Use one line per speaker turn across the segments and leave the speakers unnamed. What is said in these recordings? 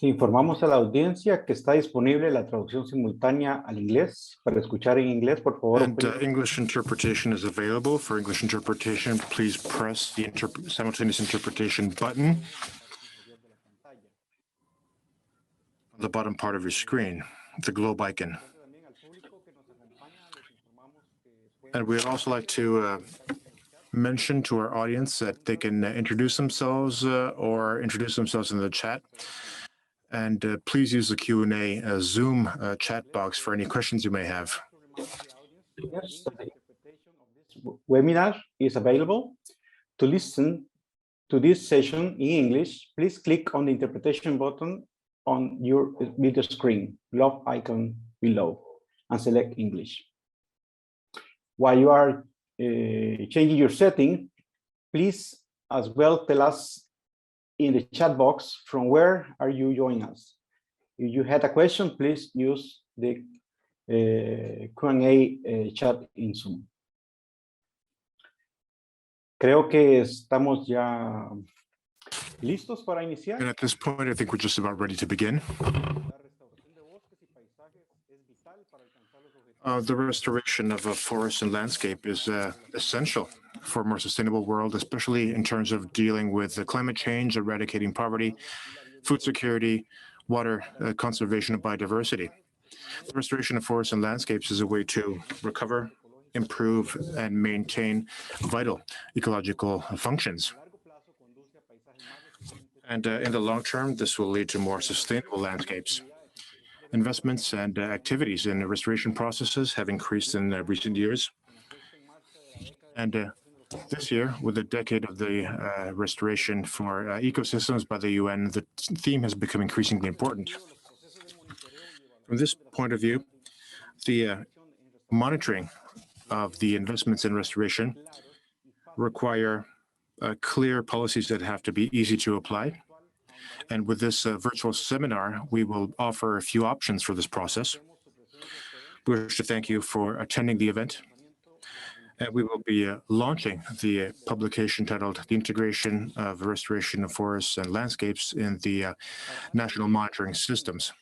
Informamos a la audiencia que está disponible la traducción simultánea al inglés. Para escuchar en inglés, por favor.
And English interpretation is available. For English interpretation, please press the simultaneous interpretation button on the bottom part of your screen, the globe icon. And we'd also like to mention to our audience that they can introduce themselves or introduce themselves in the chat. And please use the Q&A Zoom chat box for any questions you may have.
Yes, this webinar is available. To listen to this session in English, please click on the interpretation button on your video screen, globe icon below, and select English. While you are changing your setting, please as well tell us in the chat box from where are you joining us. If you had a question, please use the Q&A chat in Zoom. Creo que estamos ya listos para iniciar.
And at this point, I think we're just about ready to begin. The restoration of a forest and landscape is essential for a more sustainable world, especially in terms of dealing with climate change, eradicating poverty, food security, water conservation, and biodiversity. The restoration of forests and landscapes is a way to recover, improve, and maintain vital ecological functions. And in the long term, this will lead to more sustainable landscapes. Investments and activities in restoration processes have increased in recent years. And this year, with the decade of the restoration for ecosystems by the UN, the theme has become increasingly important. From this point of view, the monitoring of the investments in restoration require clear policies that have to be easy to apply. And with this virtual seminar, we will offer a few options for this process. We wish to thank you for attending the event. And we will be launching the publication titled The Integration of Restoration of Forests and Landscapes in the National Monitoring Systems.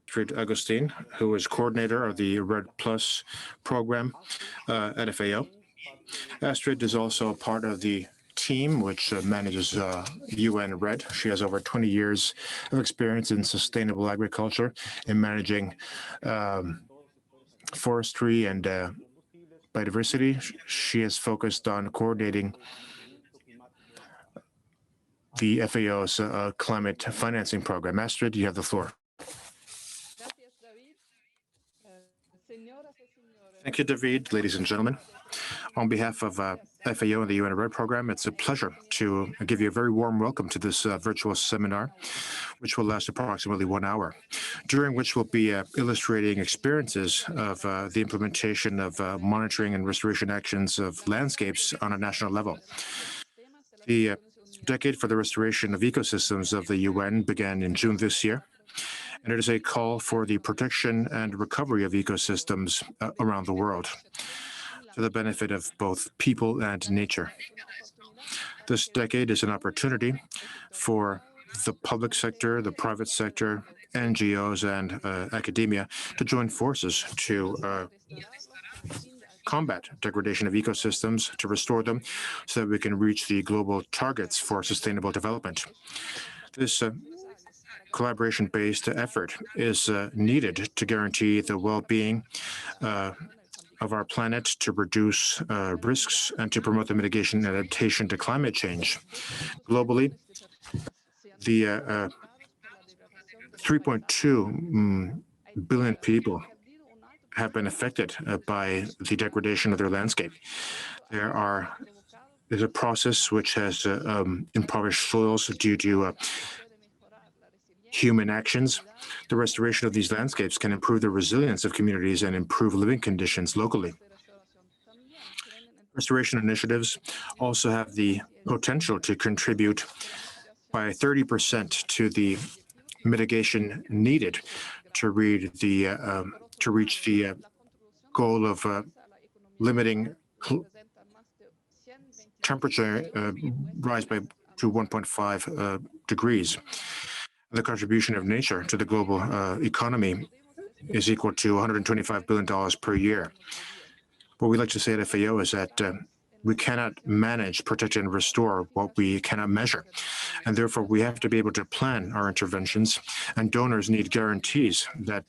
Astrid Agustin, who is coordinator of the RED Plus program at FAO. Astrid is also part of the team which manages UN RED. She has over 20 years of experience in sustainable agriculture, in managing forestry and biodiversity. She is focused on coordinating the FAO's climate financing program. Astrid, you have the floor. Thank you, David. Ladies and gentlemen, on behalf of FAO and the UN RED program, it's a pleasure to give you a very warm welcome to this virtual seminar, which will last approximately 1 hour, during which we'll be illustrating experiences of the implementation of monitoring and restoration actions of landscapes on a national level. The decade for the restoration of ecosystems of the UN began in June this year, and it is a call for the protection and recovery of ecosystems around the world, to the benefit of both people and nature. This decade is an opportunity for the public sector, the private sector, NGOs, and academia to join forces to combat degradation of ecosystems, to restore them, so that we can reach the global targets for sustainable development. This collaboration-based effort is needed to guarantee the well-being of our planet, to reduce risks, and to promote the mitigation and adaptation to climate change. Globally, the 3.2 billion people have been affected by the degradation of their landscape. There's a process which has impoverished soils due to human actions. The restoration of these landscapes can improve the resilience of communities and improve living conditions locally. Restoration initiatives also have the potential to contribute by 30% to the mitigation needed to reach the goal of limiting temperature rise to 1.5 degrees. The contribution of nature to the global economy is equal to $125 billion per year. What we like to say at FAO is that we cannot manage, protect, and restore what we cannot measure. And therefore, we have to be able to plan our interventions, and donors need guarantees that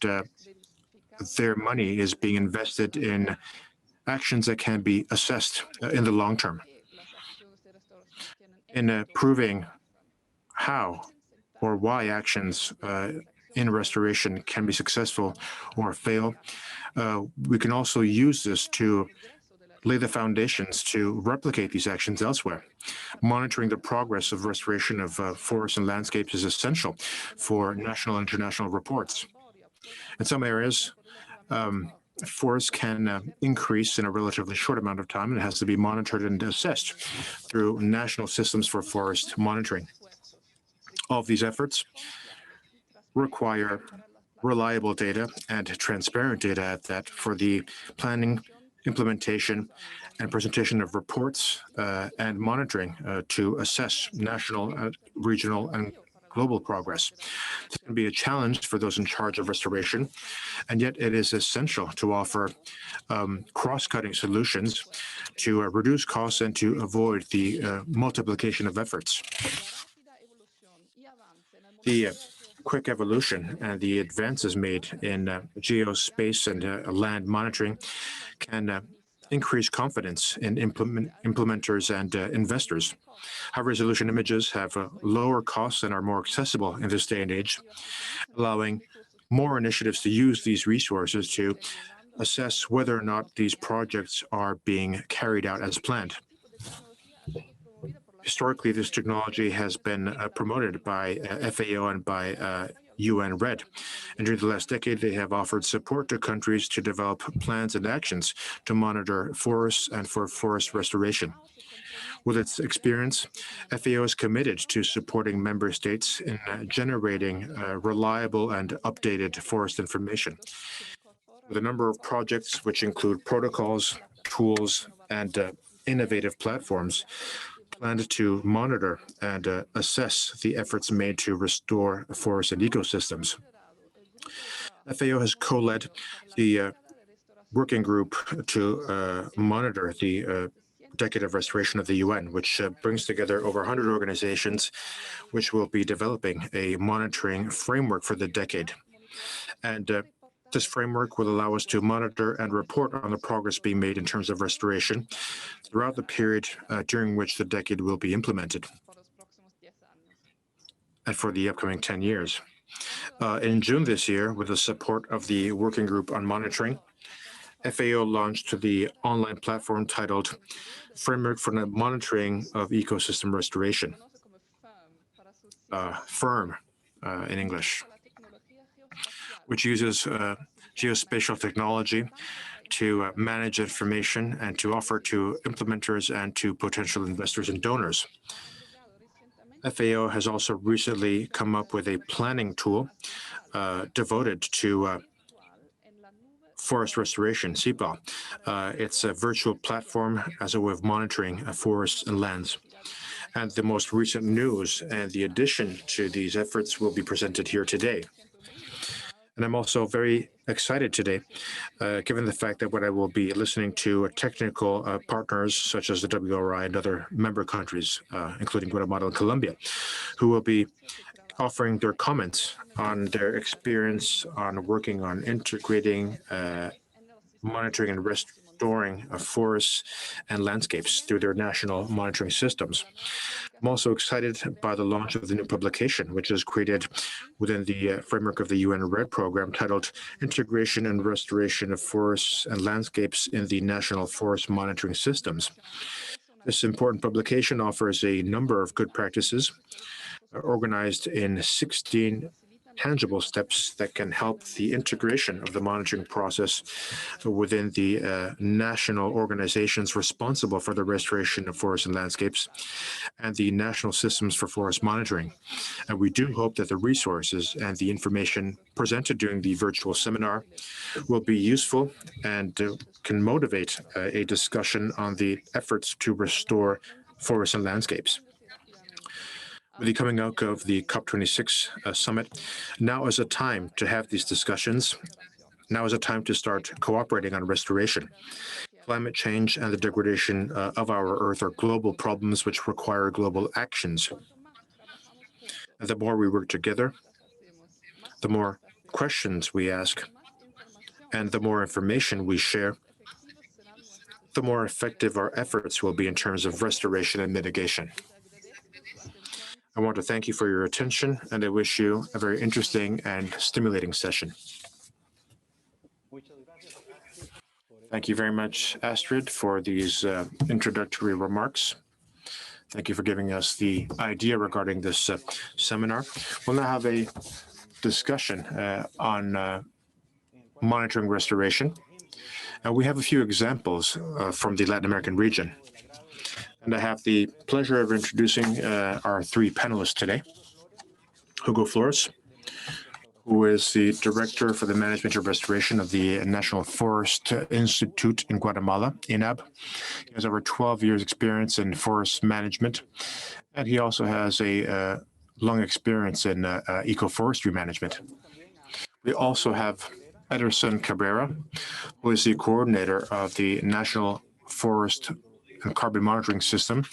their money is being invested in actions that can be assessed in the long term. In proving how or why actions in restoration can be successful or fail, we can also use this to lay the foundations to replicate these actions elsewhere. Monitoring the progress of restoration of forests and landscapes is essential for national and international reports. In some areas, forests can increase in a relatively short amount of time, and it has to be monitored and assessed through national systems for forest monitoring. All of these efforts require reliable data and transparent data at that for the planning, implementation, and presentation of reports and monitoring to assess national, regional, and global progress. This can be a challenge for those in charge of restoration, and yet it is essential to offer cross-cutting solutions to reduce costs and to avoid the multiplication of efforts. The quick evolution and the advances made in geospace and land monitoring can increase confidence in implementers and investors. High-resolution images have lower costs and are more accessible in this day and age, allowing more initiatives to use these resources to assess whether or not these projects are being carried out as planned. Historically, this technology has been promoted by FAO and by UN RED. And during the last decade, they have offered support to countries to develop plans and actions to monitor forests and for forest restoration. With its experience, FAO is committed to supporting member states in generating reliable and updated forest information. With a number of projects which include protocols, tools, and innovative platforms planned to monitor and assess the efforts made to restore forests and ecosystems. FAO has co-led the working group to monitor the Decade of Restoration of the UN, which brings together over 100 organizations which will be developing a monitoring framework for the decade. And this framework will allow us to monitor and report on the progress being made in terms of restoration throughout the period during which the decade will be implemented and for the upcoming 10 years. In June this year, with the support of the Working Group on Monitoring, FAO launched the online platform titled Framework for the Monitoring of Ecosystem Restoration, FIRM in English, which uses geospatial technology to manage information and to offer to implementers and to potential investors and donors. FAO has also recently come up with a planning tool devoted to forest restoration, CPA. It's a virtual platform as a way of monitoring forests and lands. And the most recent news and the addition to these efforts will be presented here today. And I'm also very excited today, given the fact that what I will be listening to technical partners such as the WRI and other member countries, including Guatemala and Colombia, who will be offering their comments on their experience on working on integrating, monitoring and restoring forests and landscapes through their national monitoring systems. I'm also excited by the launch of the new publication, which is created within the framework of the UN RED program titled Integration and Restoration of Forests and Landscapes in the National Forest Monitoring Systems. This important publication offers a number of good practices organized in 16 tangible steps that can help the integration of the monitoring process within the national organizations responsible for the restoration of forests and landscapes and the national systems for forest monitoring. And we do hope that the resources and the information presented during the virtual seminar will be useful and can motivate a discussion on the efforts to restore forests and landscapes. with the coming out of the COP26 summit, now is a time to have these discussions. Now is a time to start cooperating on restoration. Climate change and the degradation of our Earth are global problems which require global actions. And the more we work together, the more questions we ask, and the more information we share, the more effective our efforts will be in terms of restoration and mitigation. I want to thank you for your attention, and I wish you a very interesting and stimulating session. Thank you very much, Astrid, for these introductory remarks. Thank you for giving us the idea regarding this seminar. We'll now have a discussion on monitoring restoration. We have a few examples from the Latin American region. And I have the pleasure of introducing our three panelists today. Hugo Flores, who is the Director for the Management of Restoration of the National Forest Institute in Guatemala, INAB. He has over 12 years experience in forest management, and he also has a long experience in ecoforestry management. We also have Ederson Cabrera, who is the coordinator of the National Forest and Carbon Monitoring System,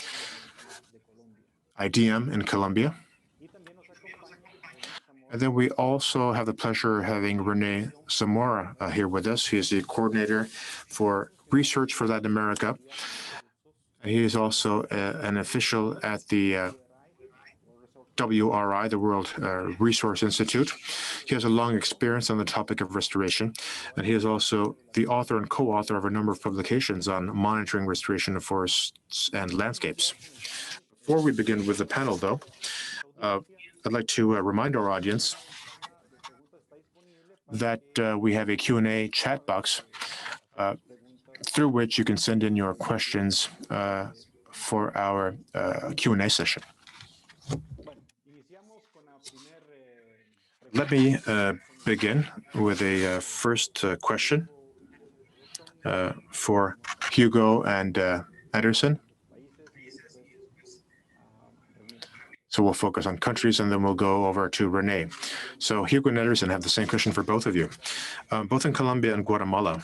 IDM, in Colombia. And then we also have the pleasure of having Rene Zamora here with us. He is the coordinator for research for Latin America. And he is also an official at the WRI, the World Resource Institute. He has a long experience on the topic of restoration, and he is also the author and co-author of a number of publications on monitoring restoration of forests and landscapes. Before we begin with the panel, though, I'd like to remind our audience that we have a Q&A chat box through which you can send in your questions for our Q&A session. Let me begin with a first question for Hugo and Ederson. So we'll focus on countries, and then we'll go over to Rene. So Hugo and Ederson have the same question for both of you. Both in Colombia and Guatemala,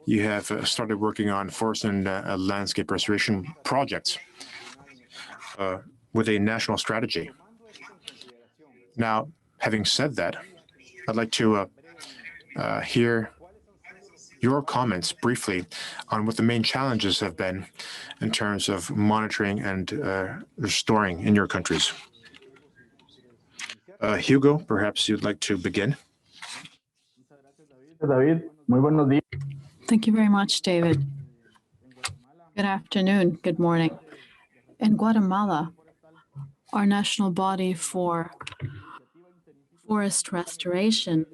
you have started working on forest and landscape restoration projects with a national strategy. Now, having said that, I'd like to hear your comments briefly on what the main challenges have been in terms of monitoring and restoring in your countries. Hugo, perhaps you'd like to begin.
Thank you very much, David. Good afternoon, good morning. In Guatemala, our national body for forest restoration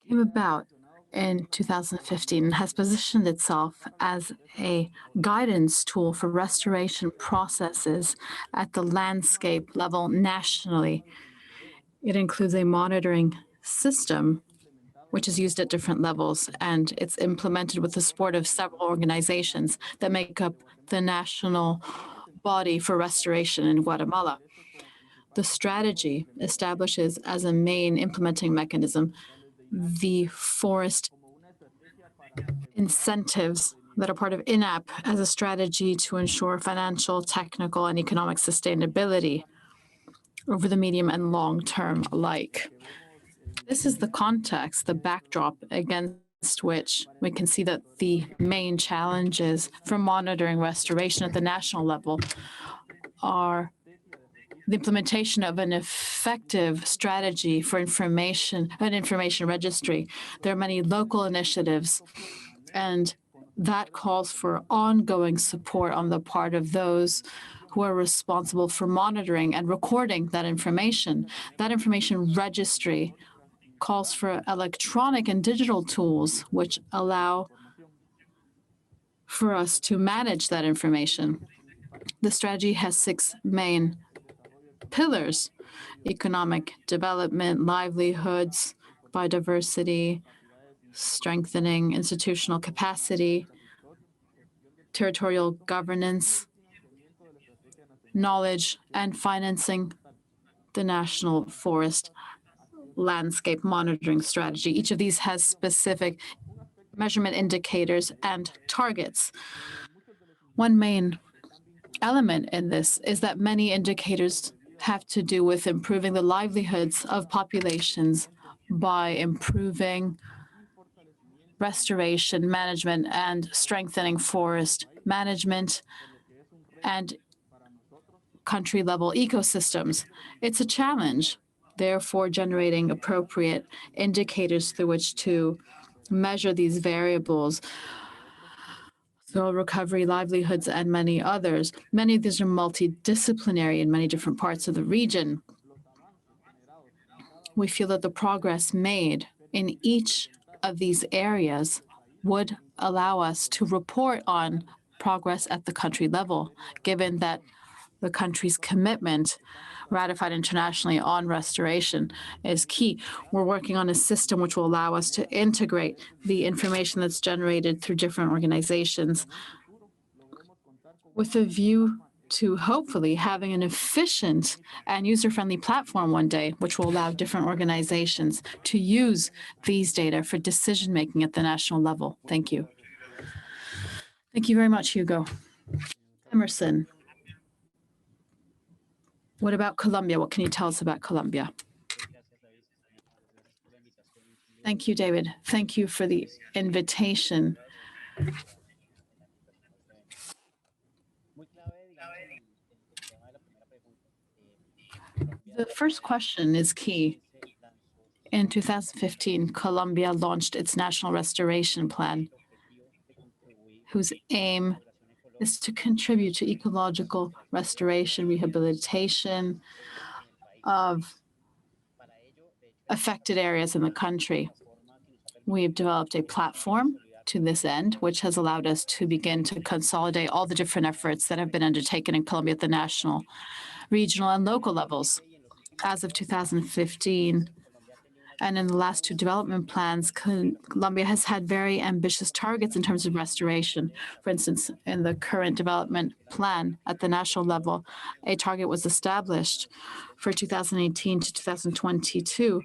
came about in 2015 and has positioned itself as a guidance tool for restoration processes at the landscape level nationally. It includes a monitoring system which is used at different levels, and it's implemented with the support of several organizations that make up the national body for restoration in Guatemala. The strategy establishes as a main implementing mechanism the forest incentives that are part of INAP as a strategy to ensure financial, technical, and economic sustainability over the medium and long term alike. This is the context, the backdrop against which we can see that the main challenges for monitoring restoration at the national level are the implementation of an effective strategy for information, an information registry. There are many local initiatives, and that calls for ongoing support on the part of those who are responsible for monitoring and recording that information. That information registry calls for electronic and digital tools which allow for us to manage that information. The strategy has 6 main pillars: economic development, livelihoods, biodiversity, strengthening institutional capacity, territorial governance, knowledge, and financing the National Forest Landscape Monitoring Strategy. Each of these has specific measurement indicators and targets. One main element in this is that many indicators have to do with improving the livelihoods of populations by improving restoration management and strengthening forest management and country-level ecosystems. It's a challenge, therefore generating appropriate indicators through which to measure these variables, soil recovery, livelihoods, and many others. Many of these are multidisciplinary in many different parts of the region. We feel that the progress made in each of these areas would allow us to report on progress at the country level, given that the country's commitment ratified internationally on restoration is key. We're working on a system which will allow us to integrate the information that's generated through different organizations with a view to hopefully having an efficient and user-friendly platform one day, which will allow different organizations to use these data for decision-making at the national level. Thank you. Thank you very much, Hugo. Emerson, what about Colombia? What can you tell us about Colombia? Thank you, David. Thank you for the invitation. The first question is key. In 2015, Colombia launched its National Restoration Plan, whose aim is to contribute to ecological restoration, rehabilitation of affected areas in the country. We've developed a platform to this end, which has allowed us to begin to consolidate all the different efforts that have been undertaken in Colombia at the national, regional, and local levels. As of 2015, and in the last two development plans, Colombia has had very ambitious targets in terms of restoration. For instance, in the current development plan at the national level, a target was established for 2018 to 2022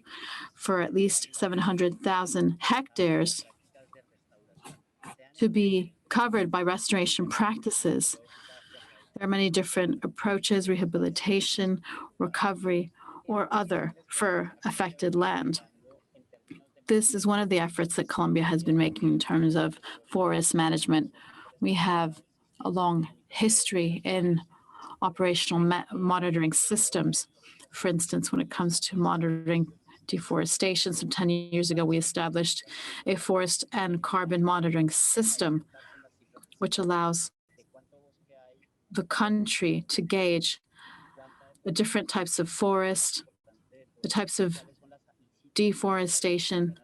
for at least 700,000 hectares to be covered by restoration practices. There are many different approaches, rehabilitation, recovery, or other for affected land. This is one of the efforts that Colombia has been making in terms of forest management. We have a long history in operational monitoring systems. For instance, when it comes to monitoring deforestation, some 10 years ago, we established a forest and carbon monitoring system, which allows the country to gauge the different types of forest, the types of deforestation,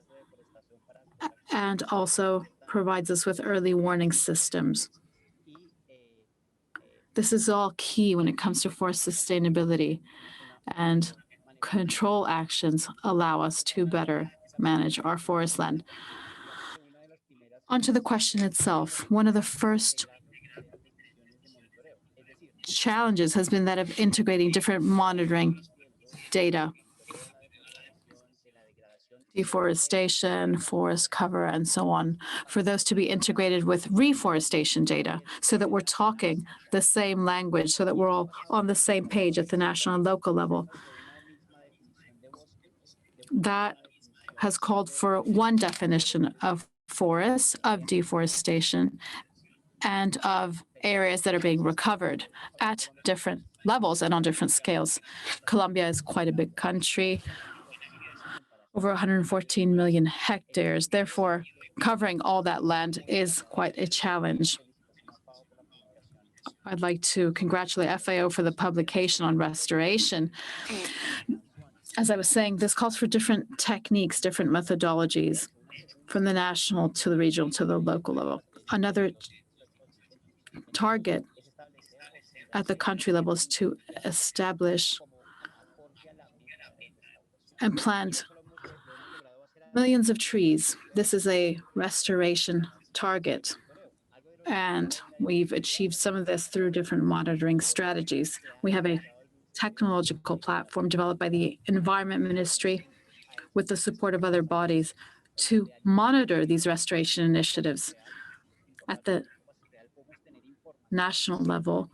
and also provides us with early warning systems. This is all key when it comes to forest sustainability, and control actions allow us to better manage our forest land. Onto the question itself. One of the first challenges has been that of integrating different monitoring data, deforestation, forest cover, and so on, for those to be integrated with reforestation data so that we're talking the same language, so that we're all on the same page at the national and local level. That has called for one definition of forests, of deforestation, and of areas that are being recovered at different levels and on different scales. Colombia is quite a big country, over 114 million hectares. Therefore, covering all that land is quite a challenge. I'd like to congratulate FAO for the publication on restoration. As I was saying, this calls for different techniques, different methodologies, from the national to the regional to the local level. Another target at the country level is to establish and plant millions of trees. This is a restoration target. And we've achieved some of this through different monitoring strategies. We have a technological platform developed by the Environment Ministry with the support of other bodies to monitor these restoration initiatives. At the national level,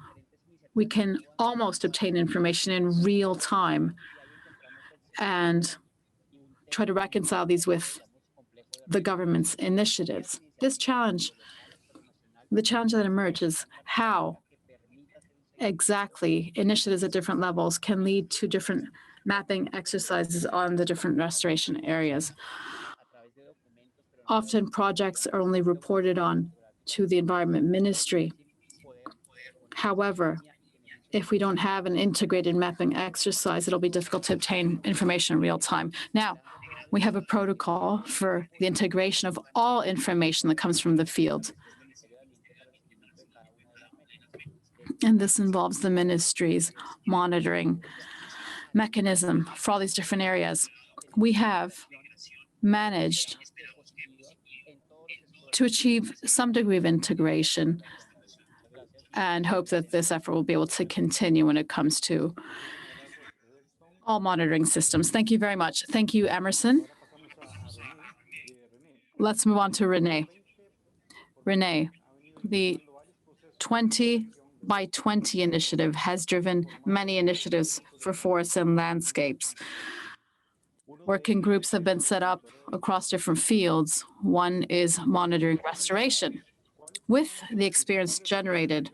we can almost obtain information in real time and try to reconcile these with the government's initiatives. The challenge that emerges, how exactly initiatives at different levels can lead to different mapping exercises on the different restoration areas. Often projects are only reported on to the Environment Ministry. However, if we don't have an integrated mapping exercise, it'll be difficult to obtain information in real time. Now, we have a protocol for the integration of all information that comes from the field. And this involves the ministry's monitoring mechanism for all these different areas. We have managed to achieve some degree of integration and hope that this effort will be able to continue when it comes to all monitoring systems. Thank you very much. Thank you, Emerson. Let's move on to Renee. Renee, the 20 by 20 initiative has driven many initiatives for forests and landscapes. Working groups have been set up across different fields. One is monitoring restoration. With the experience generated,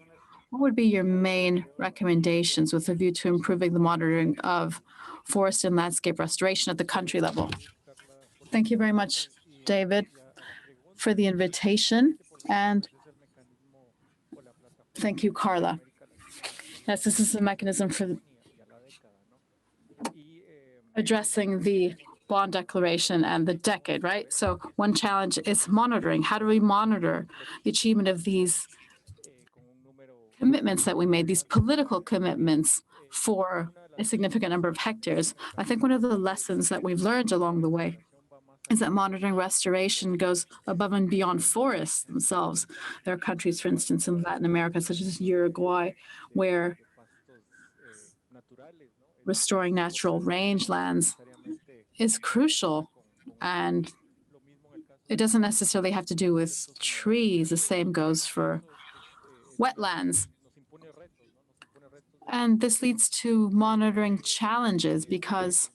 what would be your main recommendations with a view to improving the monitoring of forest and landscape restoration at the country level? Thank you very much, David, for the invitation, and thank you, Carla. Yes, this is a mechanism for addressing the bond declaration and the decade, right? So one challenge is monitoring. How do we monitor the achievement of these commitments that we made, these political commitments for a significant number of hectares? I think one of the lessons that we've learned along the way is that monitoring restoration goes above and beyond forests themselves. There are countries, for instance, in Latin America, such as Uruguay, where restoring natural rangelands is crucial, and it doesn't necessarily have to do with trees. The same goes for wetlands. And this leads to monitoring challenges because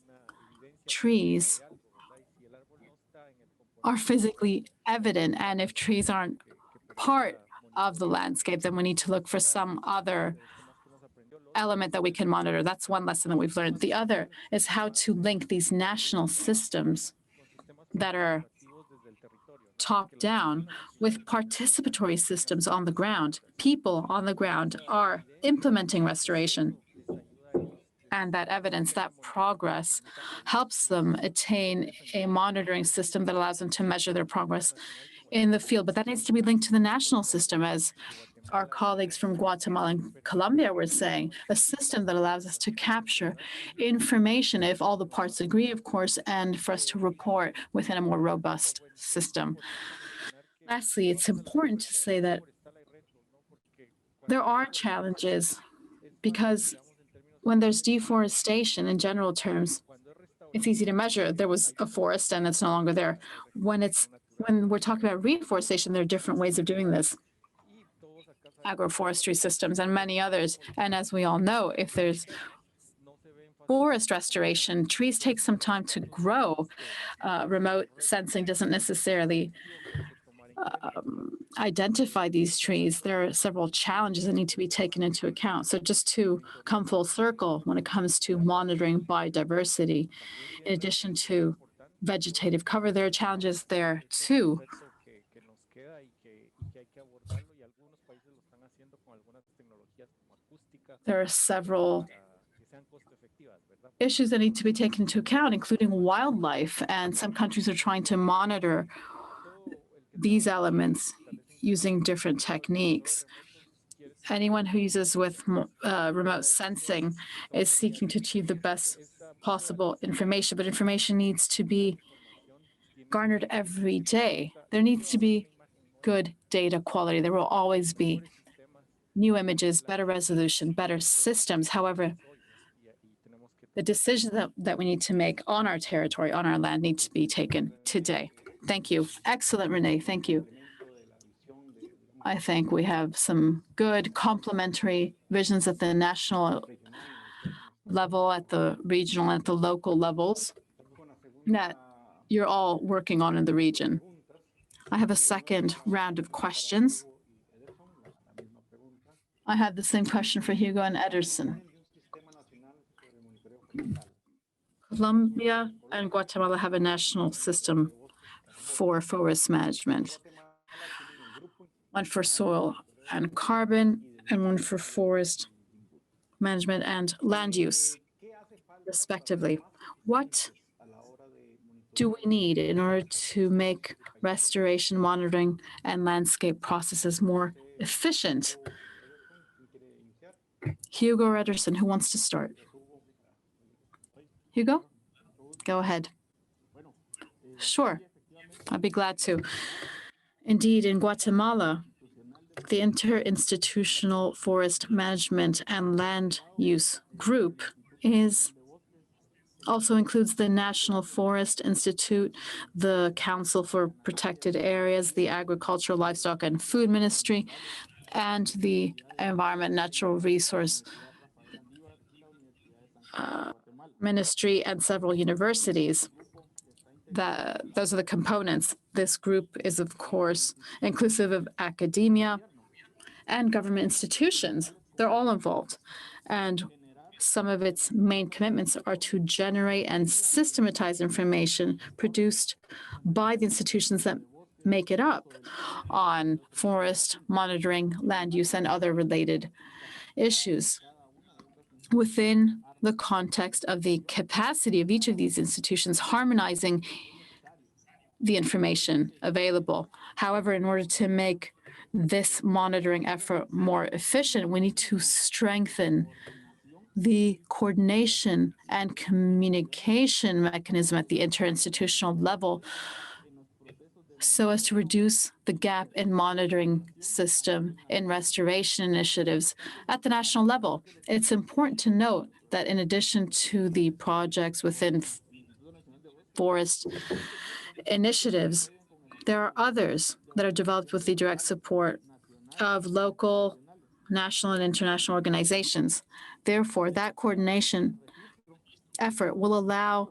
trees are physically evident, and if trees aren't part of the landscape, then we need to look for some other element that we can monitor. That's one lesson that we've learned. The other is how to link these national systems that are top down with participatory systems on the ground. People on the ground are implementing restoration, and that evidence, that progress, helps them attain a monitoring system that allows them to measure their progress in the field. But that needs to be linked to the national system, as our colleagues from Guatemala and Colombia were saying, a system that allows us to capture information if all the parts agree, of course, and for us to report within a more robust system. Lastly, it's important to say that there are challenges because when there's deforestation in general terms, it's easy to measure. There was a forest and it's no longer there. When we're talking about reforestation, there are different ways of doing this. Agroforestry systems and many others. And as we all know, if there's forest restoration, trees take some time to grow. Remote sensing doesn't necessarily identify these trees. There are several challenges that need to be taken into account. So just to come full circle when it comes to monitoring biodiversity, in addition to vegetative cover, there are challenges there too. There are several issues that need to be taken into account, including wildlife, and some countries are trying to monitor these elements using different techniques. Anyone who uses with remote sensing is seeking to achieve the best possible information, but information needs to be garnered every day. There needs to be good data quality. There will always be new images, better resolution, better systems. However, the decisions that we need to make on our territory, on our land, need to be taken today. Thank you. Excellent, Renee. Thank you. I think we have some good complementary visions at the national level, at the regional, and at the local levels that you're all working on in the region. I have a second round of questions. I had the same question for Hugo and Ederson. Colombia and Guatemala have a national system for forest management, one for soil and carbon, and one for forest management and land use, respectively. What do we need in order to make restoration, monitoring, and landscape processes more efficient? Hugo or Ederson, who wants to start? Hugo, go ahead. Sure, I'd be glad to. Indeed, in Guatemala, the Interinstitutional Forest Management and Land Use Group also includes the National Forest Institute, the Council for Protected Areas, the Agricultural, Livestock, and Food Ministry, and the Environment, Natural Resource Ministry, and several universities. Those are the components. This group is, of course, inclusive of academia and government institutions. They're all involved. And some of its main commitments are to generate and systematize information produced by the institutions that make it up on forest monitoring, land use, and other related issues within the context of the capacity of each of these institutions, harmonizing the information available. However, in order to make this monitoring effort more efficient, we need to strengthen the coordination and communication mechanism at the interinstitutional level so as to reduce the gap in monitoring system in restoration initiatives at the national level. It's important to note that in addition to the projects within forest initiatives, there are others that are developed with the direct support of local, national, and international organizations. Therefore, that coordination effort will allow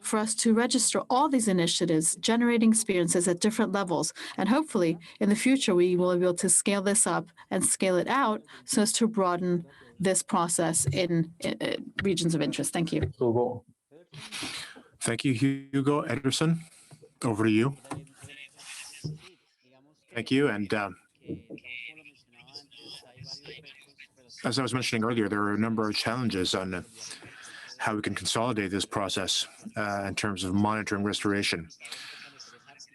for us to register all these initiatives, generating experiences at different levels. And hopefully, in the future, we will be able to scale this up and scale it out so as to broaden this process in regions of interest. Thank you.
Thank you, Hugo. Ederson, over to you. Thank you. And as I was mentioning earlier, there are a number of challenges on how we can consolidate this process in terms of monitoring restoration.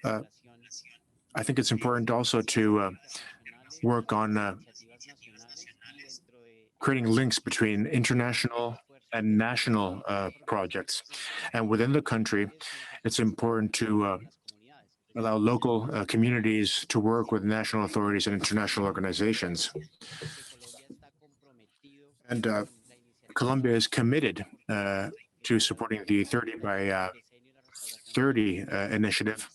I think it's important also to work on creating links between international and national projects. And within the country, it's important to allow local communities to work with national authorities and international organizations. And Colombia is committed to supporting the 30 by 30 initiative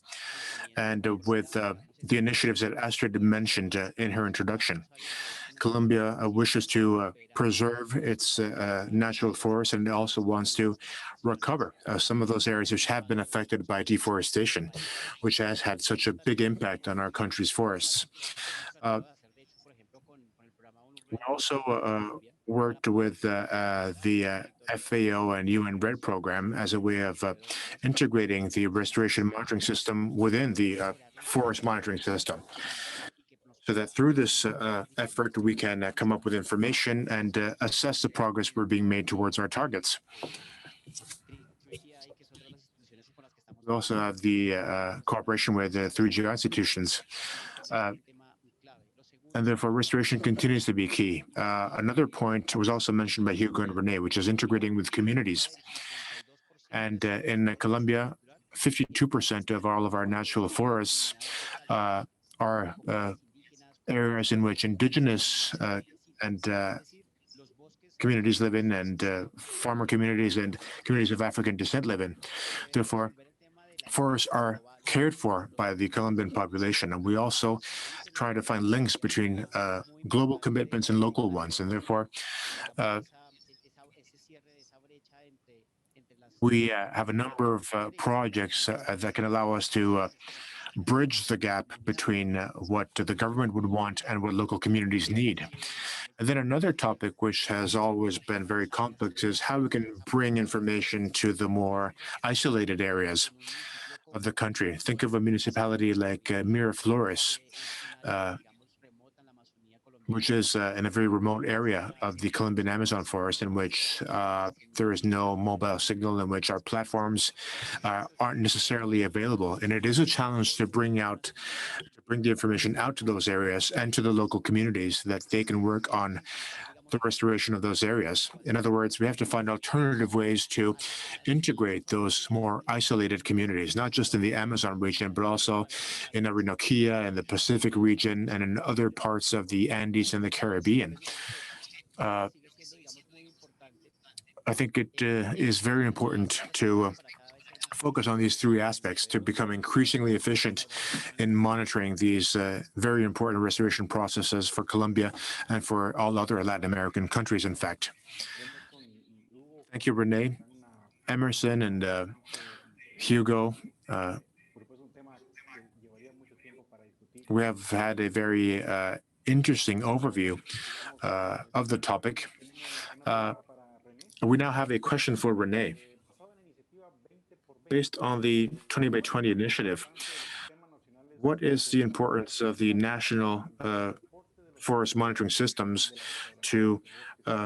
and with the initiatives that Astrid mentioned in her introduction. Colombia wishes to preserve its natural forests and also wants to recover some of those areas which have been affected by deforestation, which has had such a big impact on our country's forests. We also worked with the FAO and UN RED program as a way of integrating the restoration monitoring system within the forest monitoring system, so that through this effort, we can come up with information and assess the progress we're being made towards our targets. We also have the cooperation with the 3GI institutions. And therefore, restoration continues to be key. Another point was also mentioned by Hugo and Renee, which is integrating with communities. And in Colombia, 52% of all of our natural forests are areas in which indigenous and communities live in, and farmer communities and communities of African descent live in. Therefore, forests are cared for by the Colombian population, and we also try to find links between global commitments and local ones, and therefore we have a number of projects that can allow us to bridge the gap between what the government would want and what local communities need. And then another topic which has always been very complex is how we can bring information to the more isolated areas of the country. Think of a municipality like Miraflores, which is in a very remote area of the Colombian Amazon forest, in which there is no mobile signal, in which our platforms aren't necessarily available. And it is a challenge to bring the information out to those areas and to the local communities that they can work on the restoration of those areas. In other words, we have to find alternative ways to integrate those more isolated communities, not just in the Amazon region, but also in Orinoquia and the Pacific region and in other parts of the Andes and the Caribbean. I think it is very important to focus on these three aspects to become increasingly efficient in monitoring these very important restoration processes for Colombia and for all other Latin American countries, in fact. Thank you, Renee, Emerson, and Hugo. We have had a very interesting overview of the topic. We now have a question for Renee. Based on the 20 by 20 initiative, what is the importance of the national forest monitoring systems to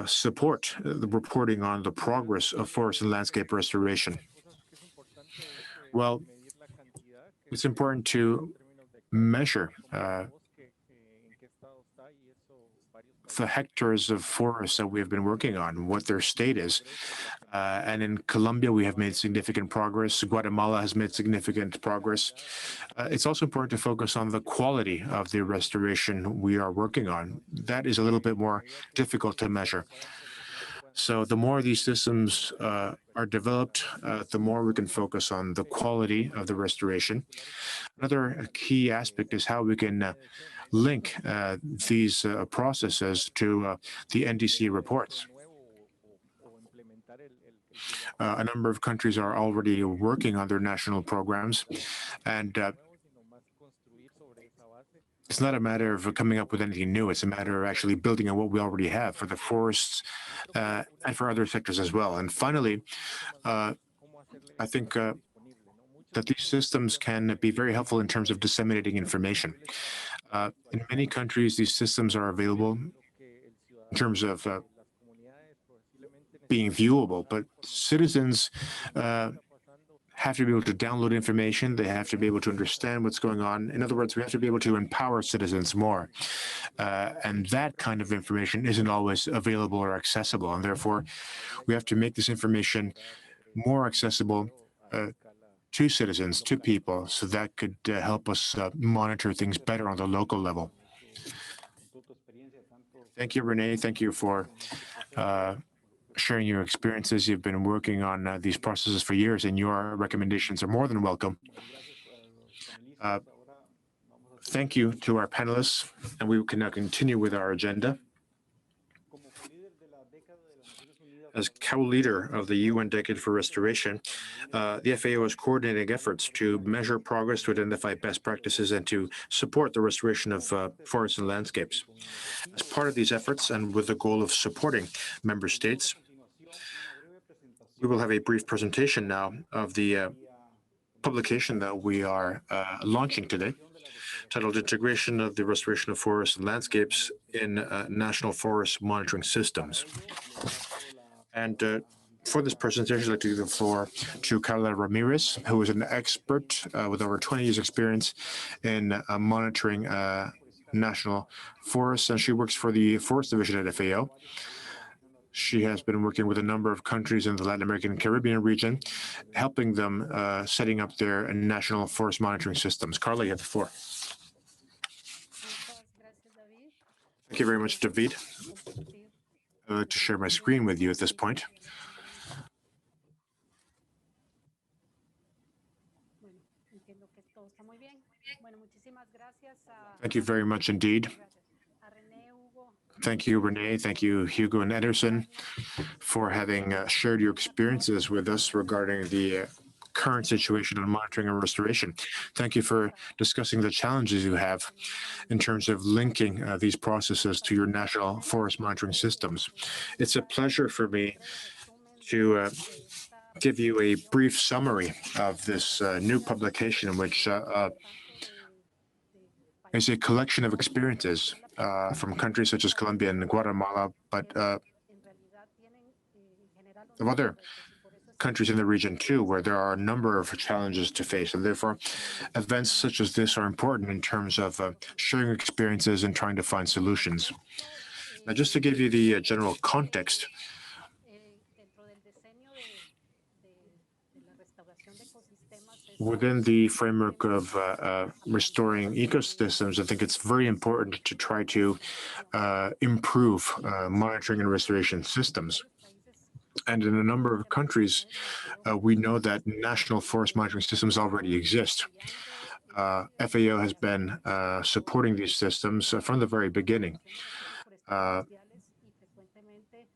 support the reporting on the progress of forest and landscape restoration? Well, it's important to measure the hectares of forests that we have been working on, what their state is. And in Colombia, we have made significant progress. Guatemala has made significant progress. It's also important to focus on the quality of the restoration we are working on. That is a little bit more difficult to measure. So the more these systems are developed, the more we can focus on the quality of the restoration. Another key aspect is how we can link these processes to the NDC reports. A number of countries are already working on their national programs, and it's not a matter of coming up with anything new. It's a matter of actually building on what we already have for the forests and for other sectors as well. And finally, I think that these systems can be very helpful in terms of disseminating information. In many countries, these systems are available in terms of being viewable, but citizens have to be able to download information. They have to be able to understand what's going on. In other words, we have to be able to empower citizens more. And that kind of information isn't always available or accessible. And therefore, we have to make this information more accessible to citizens, to people, so that could help us monitor things better on the local level. Thank you, Renee. Thank you for sharing your experiences. You've been working on these processes for years, and your recommendations are more than welcome. Thank you to our panelists, and we can now continue with our agenda. As co-leader of the UN Decade for Restoration, the FAO is coordinating efforts to measure progress, to identify best practices, and to support the restoration of forests and landscapes. As part of these efforts, and with the goal of supporting member states, we will have a brief presentation now of the publication that we are launching today, titled Integration of the Restoration of Forests and Landscapes in National Forest Monitoring Systems. And for this presentation, I'd like to give the floor to Carla Ramirez, who is an expert with over 20 years experience in monitoring national forests, and she works for the Forest Division at FAO. She has been working with a number of countries in the Latin American and Caribbean region, helping them setting up their national forest monitoring systems. Carla, you have the floor. Thank you very much, David. I'd like to share my screen with you at this point. Thank you very much indeed. Thank you, Renee. Thank you, Hugo and Ederson, for having shared your experiences with us regarding the current situation on monitoring and restoration. Thank you for discussing the challenges you have in terms of linking these processes to your national forest monitoring systems. It's a pleasure for me to give you a brief summary of this new publication, which is a collection of experiences from countries such as Colombia and Guatemala, but of other countries in the region too, where there are a number of challenges to face. And therefore, events such as this are important in terms of sharing experiences and trying to find solutions. Now, just to give you the general context, within the framework of restoring ecosystems, I think it's very important to try to improve monitoring and restoration systems. And in a number of countries, we know that national forest monitoring systems already exist. FAO has been supporting these systems from the very beginning.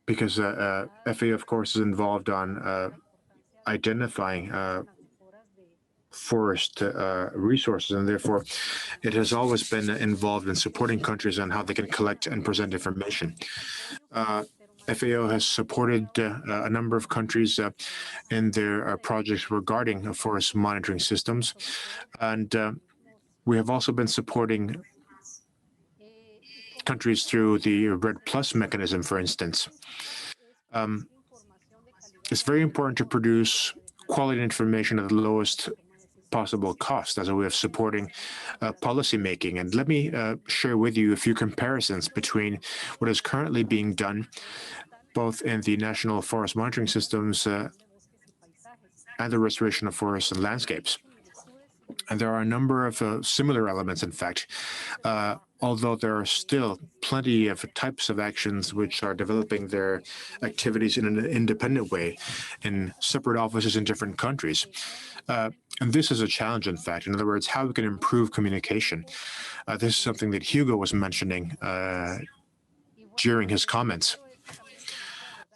Because FAO, of course, is involved on identifying forest resources, and therefore it has always been involved in supporting countries on how they can collect and present information. FAO has supported a number of countries in their projects regarding forest monitoring systems, and we have also been supporting countries through the Red Plus mechanism, for instance. It's very important to produce quality information at the lowest possible cost as a way of supporting policy making. And let me share with you a few comparisons between what is currently being done both in the national forest monitoring systems and the restoration of forests and landscapes. And there are a number of similar elements, in fact, although there are still plenty of types of actions which are developing their activities in an independent way in separate offices in different countries. And this is a challenge, in fact. In other words, how we can improve communication. This is something that Hugo was mentioning during his comments.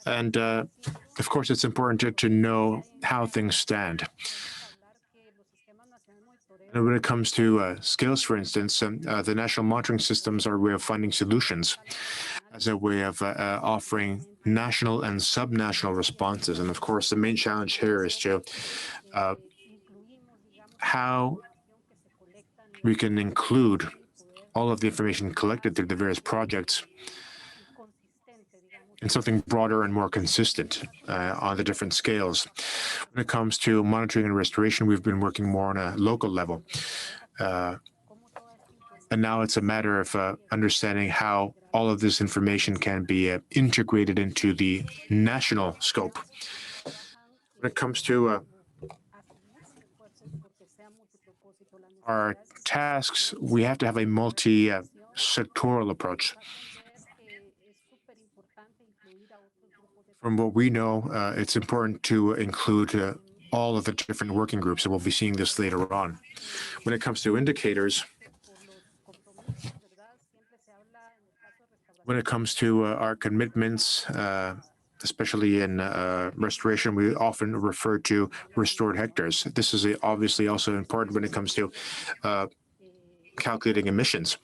And of course, it's important to know how things stand. And when it comes to skills, for instance, the national monitoring systems are a way of finding solutions as a way of offering national and subnational responses. And of course, the main challenge here is to how we can include all of the information collected through the various projects in something broader and more consistent on the different scales. When it comes to monitoring and restoration, we've been working more on a local level. And now it's a matter of understanding how all of this information can be integrated into the national scope. When it comes to our tasks, we have to have a multi-sectoral approach. From what we know, it's important to include all of the different working groups, and we'll be seeing this later on. When it comes to indicators, when it comes to our commitments, especially in restoration, we often refer to restored hectares. This is obviously also important when it comes to calculating emissions.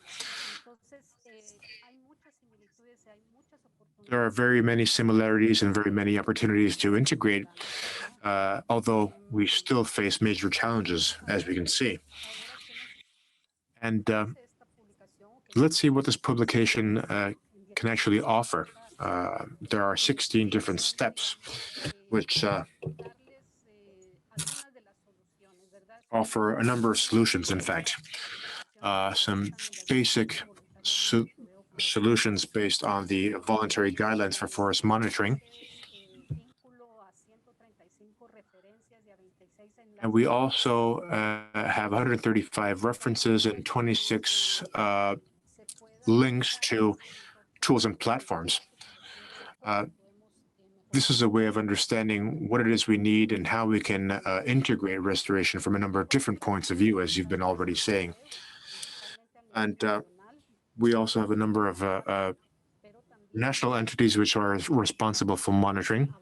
There are very many similarities and very many opportunities to integrate, although we still face major challenges, as we can see. And let's see what this publication can actually offer. There are 16 different steps which offer a number of solutions, in fact. Some basic solutions based on the voluntary guidelines for forest monitoring. And we also have 135 references and 26 links to tools and platforms. This is a way of understanding what it is we need and how we can integrate restoration from a number of different points of view, as you've been already saying. And we also have a number of national entities which are responsible for monitoring.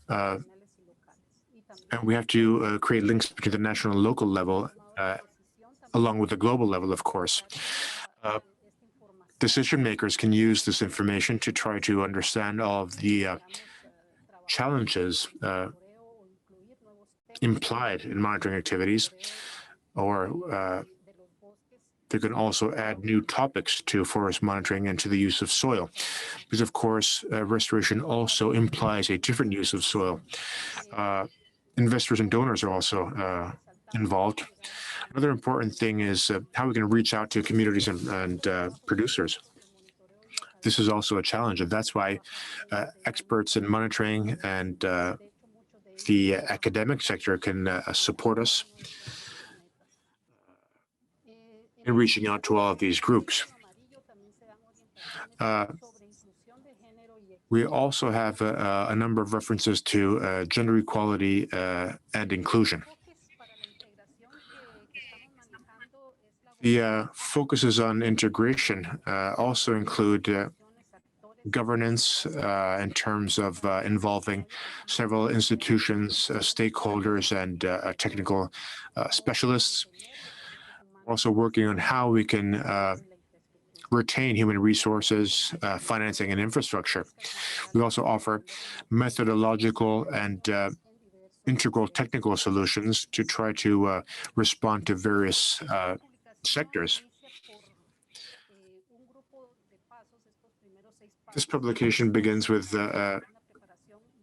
And we have to create links between the national and local level, along with the global level, of course. Decision makers can use this information to try to understand all of the challenges implied in monitoring activities, or they can also add new topics to forest monitoring and to the use of soil, because of course restoration also implies a different use of soil. Investors and donors are also involved. Another important thing is how we can reach out to communities and producers. This is also a challenge, and that's why experts in monitoring and the academic sector can support us in reaching out to all of these groups. We also have a number of references to gender equality and inclusion. The focuses on integration also include governance in terms of involving several institutions, stakeholders, and technical specialists. We're also working on how we can retain human resources, financing, and infrastructure. We also offer methodological and integral technical solutions to try to respond to various sectors. This publication begins with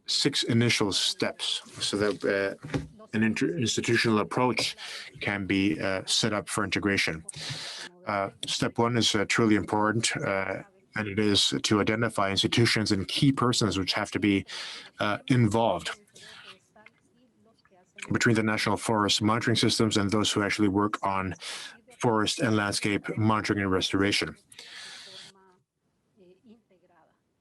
6 initial steps so that an institutional approach can be set up for integration. Step 1 is truly important, and it is to identify institutions and key persons which have to be involved between the national forest monitoring systems and those who actually work on forest and landscape monitoring and restoration.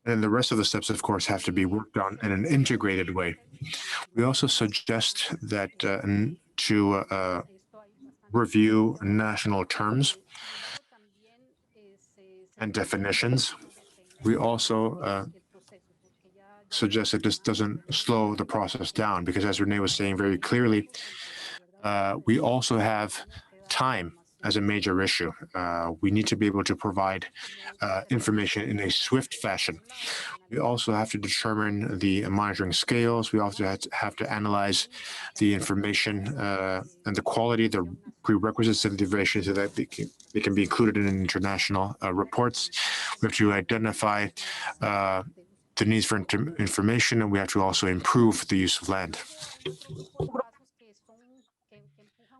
And the rest of the steps, of course, have to be worked on in an integrated way. We also suggest that to review national terms and definitions. We also suggest that this doesn't slow the process down, because as Renee was saying very clearly, we also have time as a major issue. We need to be able to provide information in a swift fashion. We also have to determine the monitoring scales. We also have to analyze the information and the quality, the prerequisites of the information, so that they can be included in international reports. We have to identify the needs for information, and we have to also improve the use of land.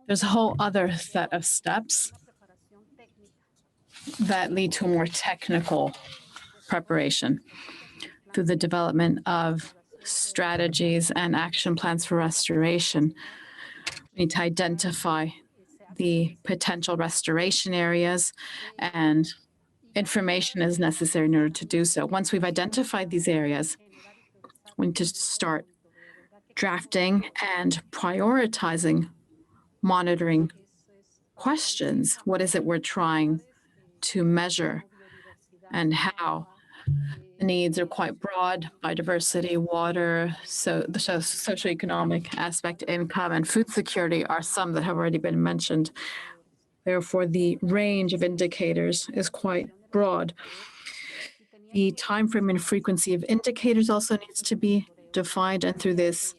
There's a whole other set of steps that lead to a more technical preparation through the development of strategies and action plans for restoration. We need to identify the potential restoration areas, and information is necessary in order to do so. Once we've identified these areas, we need to start drafting and prioritizing monitoring questions. What is it we're trying to measure, and how? The needs are quite broad: biodiversity, water, so the socioeconomic aspect, income, and food security are some that have already been mentioned. Therefore, the range of indicators is quite broad. The time frame and frequency of indicators also needs to be defined, and through this,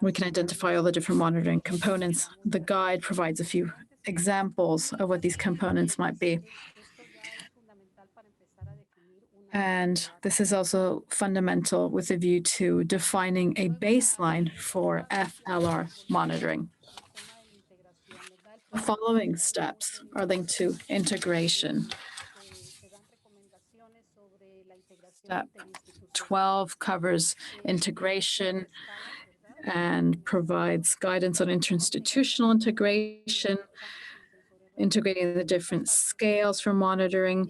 we can identify all the different monitoring components. The guide provides a few examples of what these components might be. And this is also fundamental with a view to defining a baseline for FLR monitoring. The following steps are linked to integration. Step 12 covers integration and provides guidance on interinstitutional integration. integrating the different scales for monitoring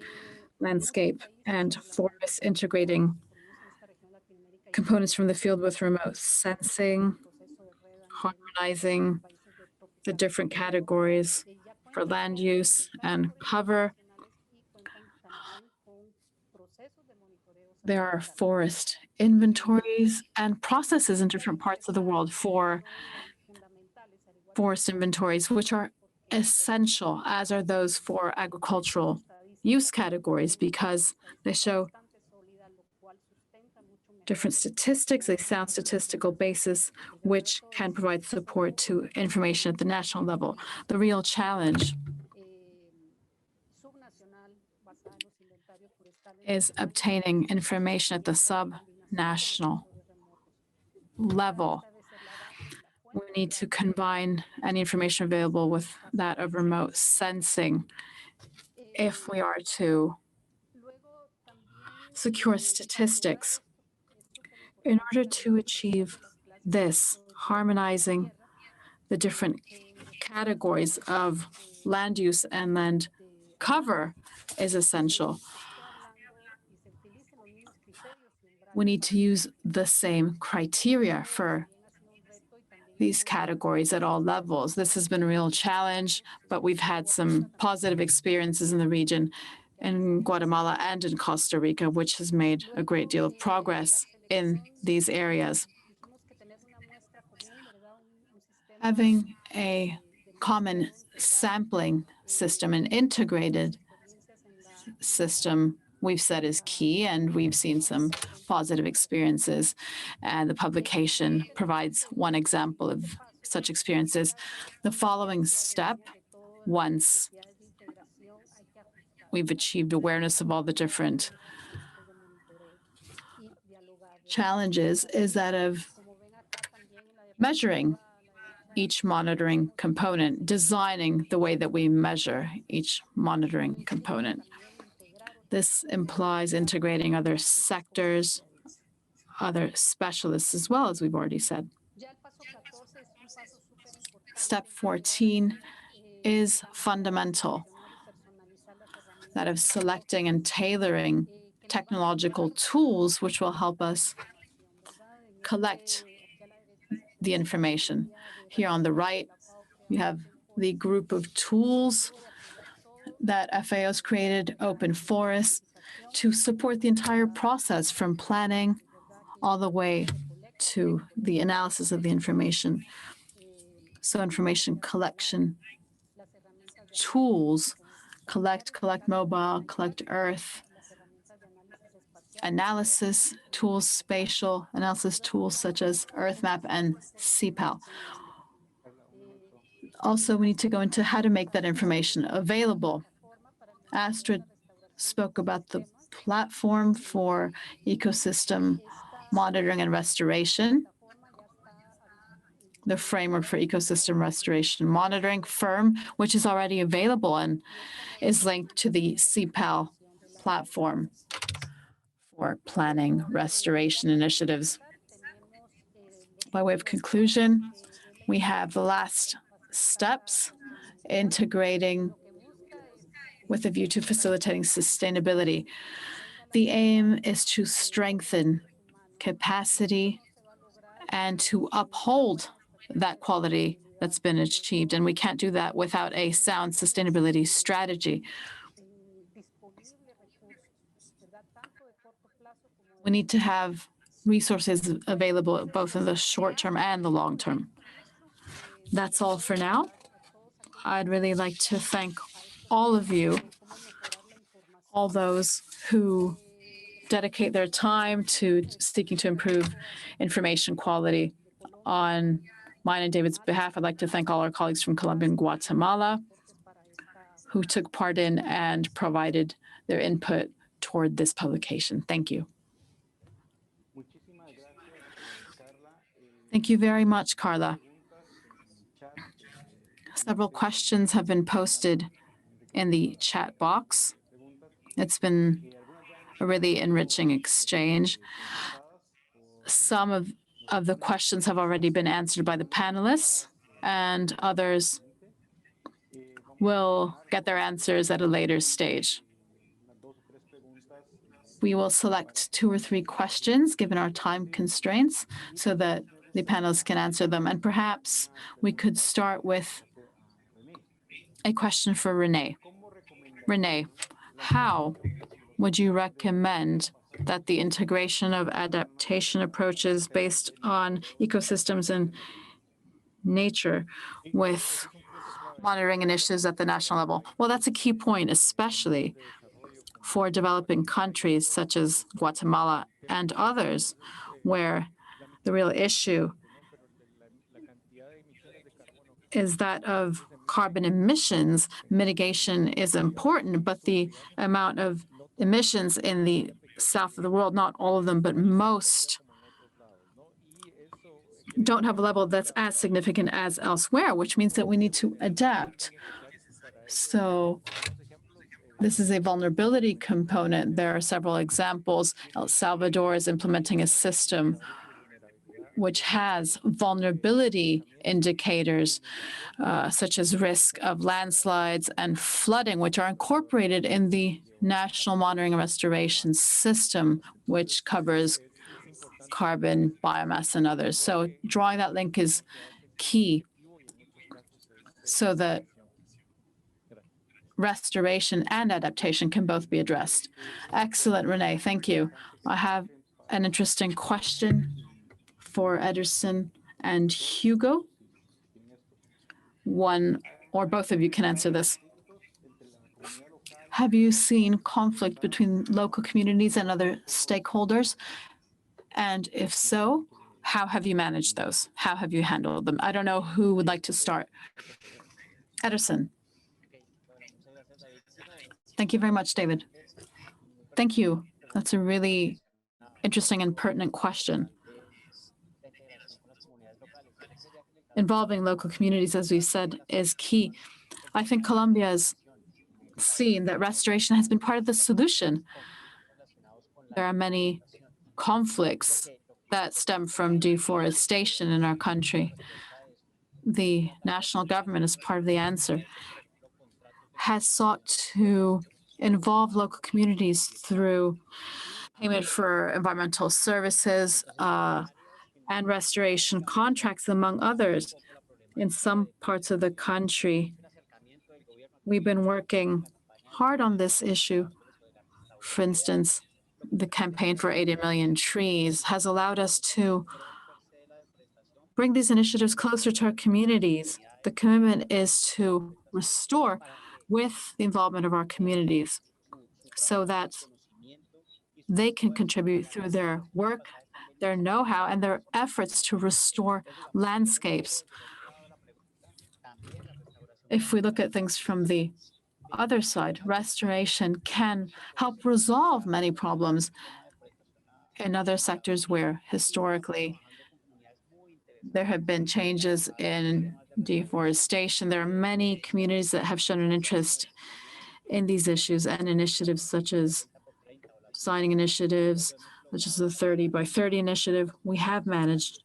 landscape and forests, integrating components from the field with remote sensing, harmonizing the different categories for land use and cover. There are forest inventories and processes in different parts of the world for forest inventories, which are essential, as are those for agricultural use categories, because they show different statistics, a sound statistical basis, which can provide support to information at the national level. The real challenge is obtaining information at the sub-national level. We need to combine any information available with that of remote sensing if we are to secure statistics. In order to achieve this, harmonizing the different categories of land use and land cover is essential. We need to use the same criteria for these categories at all levels. This has been a real challenge, but we've had some positive experiences in the region, in Guatemala and in Costa Rica, which has made a great deal of progress in these areas. Having a common sampling system, an integrated system, we've said is key, and we've seen some positive experiences. And the publication provides one example of such experiences. The following step, once we've achieved awareness of all the different challenges, is that of measuring each monitoring component, designing the way that we measure each monitoring component. This implies integrating other sectors, other specialists as well, as we've already said. Step 14 is fundamental, that of selecting and tailoring technological tools which will help us collect the information. Here on the right, we have the group of tools that FAO has created, Open Forest, to support the entire process from planning all the way to the analysis of the information. So information collection tools, collect mobile, collect earth, analysis tools, spatial analysis tools such as EarthMap and CPAL. Also, we need to go into how to make that information available. Astrid spoke about the platform for ecosystem monitoring and restoration, the framework for ecosystem restoration monitoring, FIRM, which is already available and is linked to the CPAL platform for planning restoration initiatives. By way of conclusion, we have the last steps, integrating with a view to facilitating sustainability. The aim is to strengthen capacity and to uphold that quality that's been achieved. And we can't do that without a sound sustainability strategy. We need to have resources available both in the short term and the long term. That's all for now. I'd really like to thank all of you, all those who dedicate their time to seeking to improve information quality. On mine and David's behalf, I'd like to thank all our colleagues from Colombia and Guatemala who took part in and provided their input toward this publication. Thank you. Thank you very much, Carla. Several questions have been posted in the chat box. It's been a really enriching exchange. Some of the questions have already been answered by the panelists, and others will get their answers at a later stage. We will select 2 or 3 questions given our time constraints so that the panelists can answer them. And perhaps we could start with a question for Renee. Renee, how would you recommend that the integration of adaptation approaches based on ecosystems and nature with monitoring initiatives at the national level? Well, that's a key point, especially for developing countries such as Guatemala and others, where the real issue is that of carbon emissions. Mitigation is important, but the amount of emissions in the south of the world, not all of them, but most, don't have a level that's as significant as elsewhere, which means that we need to adapt. So this is a vulnerability component. There are several examples. El Salvador is implementing a system which has vulnerability indicators, such as risk of landslides and flooding, which are incorporated in the National Monitoring and Restoration System, which covers carbon, biomass, and others. So drawing that link is key so that restoration and adaptation can both be addressed. Excellent, Renee. Thank you. I have an interesting question for Ederson and Hugo. One or both of you can answer this. Have you seen conflict between local communities and other stakeholders? And if so, how have you managed those? How have you handled them? I don't know who would like to start. Ederson. Thank you very much, David. Thank you. That's a really interesting and pertinent question. Involving local communities, as we said, is key. I think Colombia has seen that restoration has been part of the solution. There are many conflicts that stem from deforestation in our country. The national government, as part of the answer, has sought to involve local communities through payment for environmental services, and restoration contracts, among others. In some parts of the country, we've been working hard on this issue. For instance, the campaign for 80 million trees has allowed us to bring these initiatives closer to our communities. The commitment is to restore with the involvement of our communities so that they can contribute through their work, their know-how, and their efforts to restore landscapes. If we look at things from the other side, restoration can help resolve many problems in other sectors where historically there have been changes in deforestation. There are many communities that have shown an interest in these issues and initiatives such as signing initiatives, such as the 30 by 30 initiative. We have managed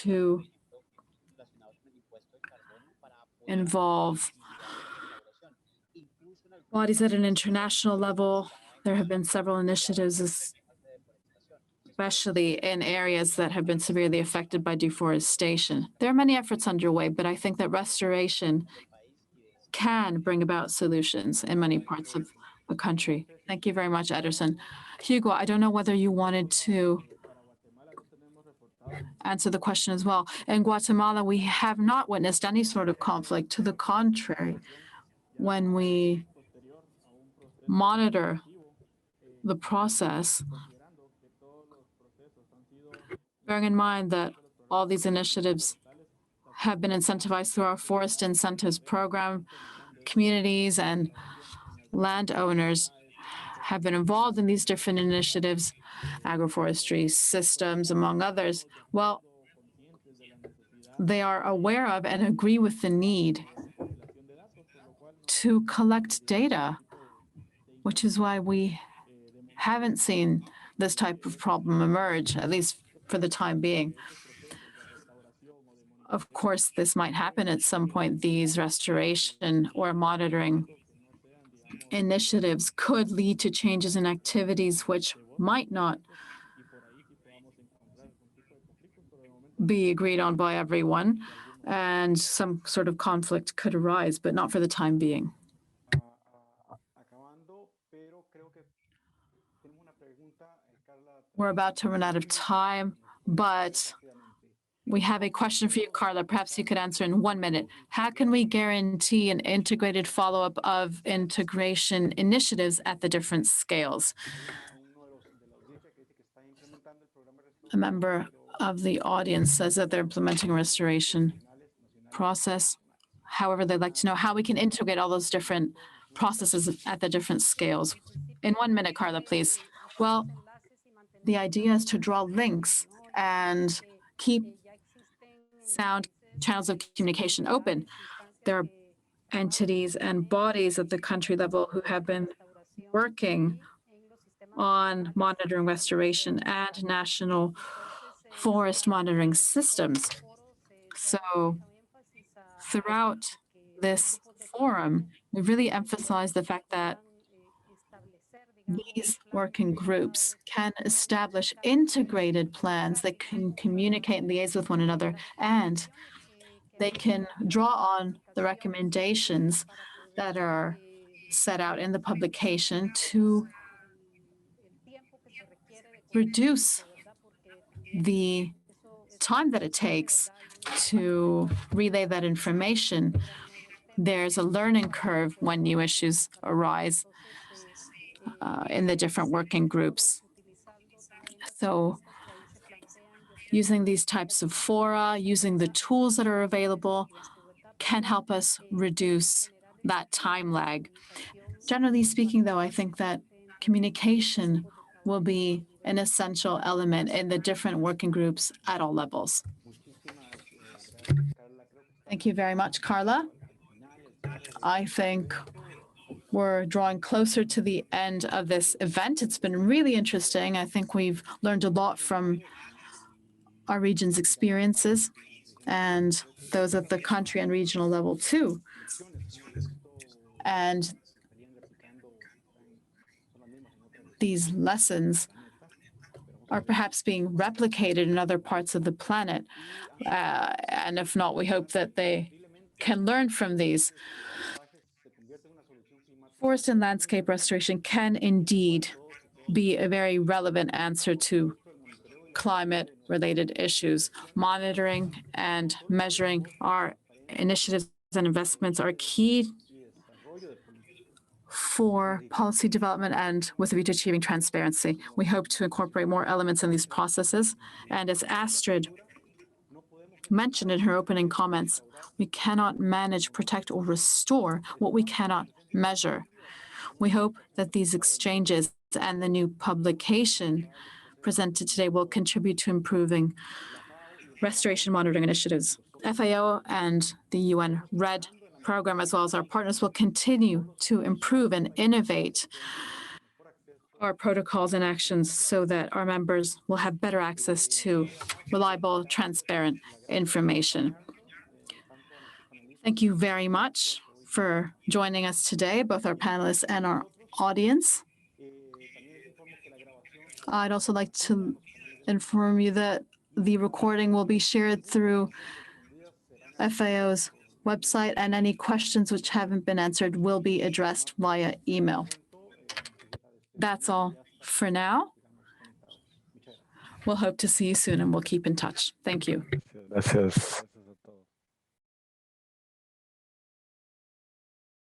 to involve bodies at an international level. There have been several initiatives, especially in areas that have been severely affected by deforestation. There are many efforts underway, but I think that restoration can bring about solutions in many parts of the country. Thank you very much, Ederson. Hugo, I don't know whether you wanted to answer the question as well. In Guatemala, we have not witnessed any sort of conflict. To the contrary, when we monitor the process, bearing in mind that all these initiatives have been incentivized through our forest incentives program, communities and landowners have been involved in these different initiatives, agroforestry systems, among others. Well, they are aware of and agree with the need to collect data, which is why we haven't seen this type of problem emerge, at least for the time being. Of course, this might happen at some point. These restoration or monitoring initiatives could lead to changes in activities which might not be agreed on by everyone, and some sort of conflict could arise, but not for the time being. We're about to run out of time, but we have a question for you, Carla. Perhaps you could answer in 1 minute. How can we guarantee an integrated follow-up of integration initiatives at the different scales? A member of the audience says that they're implementing a restoration process. However, they'd like to know how we can integrate all those different processes at the different scales. In 1 minute, Carla, please. Well, the idea is to draw links and keep sound channels of communication open. There are entities and bodies at the country level who have been working on monitoring restoration and national forest monitoring systems. So throughout this forum, we really emphasize the fact that these working groups can establish integrated plans that can communicate and liaise with one another, and they can draw on the recommendations that are set out in the publication to reduce the time that it takes to relay that information. There's a learning curve when new issues arise in the different working groups. So using these types of fora, using the tools that are available, can help us reduce that time lag. Generally speaking, though, I think that communication will be an essential element in the different working groups at all levels. Thank you very much, Carla. I think we're drawing closer to the end of this event. It's been really interesting. I think we've learned a lot from our region's experiences and those at the country and regional level too. And these lessons are perhaps being replicated in other parts of the planet. And if not, we hope that they can learn from these. Forest and landscape restoration can indeed be a very relevant answer to climate-related issues. Monitoring and measuring our initiatives and investments are key for policy development and with a view to achieving transparency. We hope to incorporate more elements in these processes. And as Astrid mentioned in her opening comments, we cannot manage, protect, or restore what we cannot measure. We hope that these exchanges and the new publication presented today will contribute to improving restoration monitoring initiatives. FAO and the UN RED program, as well as our partners, will continue to improve and innovate our protocols and actions so that our members will have better access to reliable, transparent information. Thank you very much for joining us today, both our panelists and our audience. I'd also like to inform you that the recording will be shared through FAO's website, and any questions which haven't been answered will be addressed via email. That's all for now. We'll hope to see you soon, and we'll keep in touch. Thank you.
Gracias.